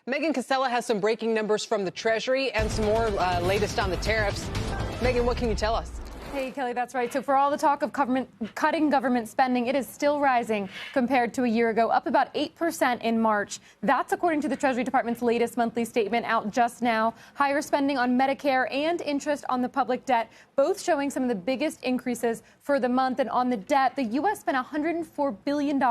Megan Cassella has some breaking numbers from the Treasury and some more latest on the tariffs. Megan, what can you tell us? Hey, Kelly, that's right. So for all the talk of cutting government spending, it is still rising compared to a year ago, up about 8% in March. That's according to the Treasury Department's latest monthly statement out just now. Higher spending on Medicare and interest on the public debt, both showing some of the biggest increases for the month. And on the debt, the U.S. spent $104 billion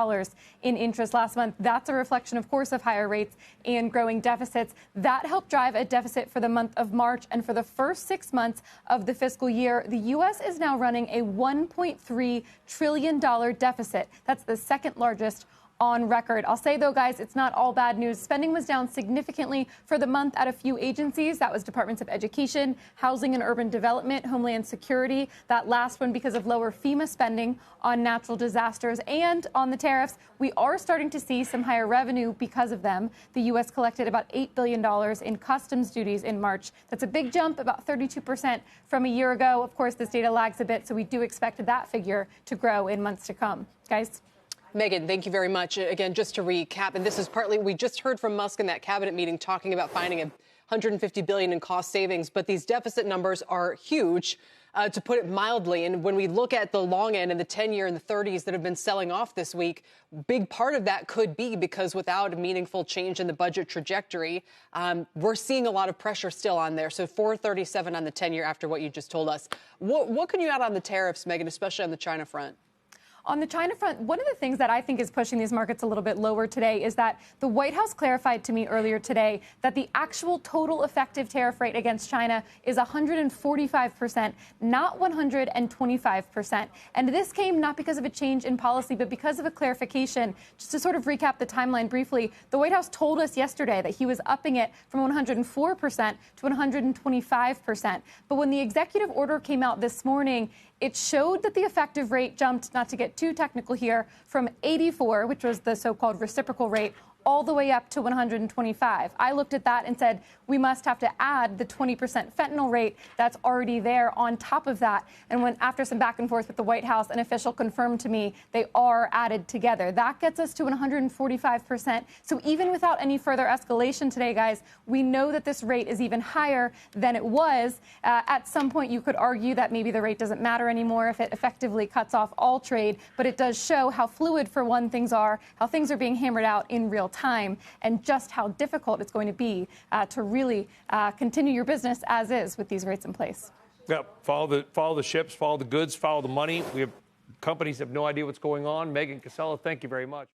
in interest last month. That's a reflection, of course, of higher rates and growing deficits. That helped drive a deficit for the month of March. And for the first 6 months of the fiscal year, the U.S. is now running a $1.3 trillion deficit. That's the second largest on record. I'll say, though, guys, it's not all bad news. Spending was down significantly for the month at a few agencies. That was Departments of Education, Housing and Urban Development, Homeland Security. That last one because of lower FEMA spending on natural disasters. And on the tariffs, we are starting to see some higher revenue because of them. The U.S. collected about $8 billion in customs duties in March. That's a big jump, about 32% from a year ago. Of course, this data lags a bit, so we do expect that figure to grow in months to come. Guys? Megan, thank you very much. Again, just to recap, and this is partly, we just heard from Musk in that cabinet meeting talking about finding $150 billion in cost savings, but these deficit numbers are huge, to put it mildly. And when we look at the long end and the 10-year and the 30s that have been selling off this week, big part of that could be because without a meaningful change in the budget trajectory, we're seeing a lot of pressure still on there. So 437 on the 10-year after what you just told us. What can you add on the tariffs, Megan, especially on the China front? On the China front, one of the things that I think is pushing these markets a little bit lower today is that the White House clarified to me earlier today that the actual total effective tariff rate against China is 145%, not 125%. And this came not because of a change in policy, but because of a clarification. Just to sort of recap the timeline briefly, the White House told us yesterday that he was upping it from 104% to 125%. But when the executive order came out this morning, it showed that the effective rate jumped, not to get too technical here, from 84, which was the so-called reciprocal rate, all the way up to 125. I looked at that and said, we must have to add the 20% fentanyl rate that's already there on top of that. And when, after some back and forth with the White House, an official confirmed to me they are added together. That gets us to 145%. So even without any further escalation today, guys, we know that this rate is even higher than it was. At some point, you could argue that maybe the rate doesn't matter anymore if it effectively cuts off all trade. But it does show how fluid, for one, things are, how things are being hammered out in real time, and just how difficult it's going to be to really continue your business as is with these rates in place. Yeah, follow the ships, follow the goods, follow the money. Companies have no idea what's going on. Megan Cassella, thank you very much.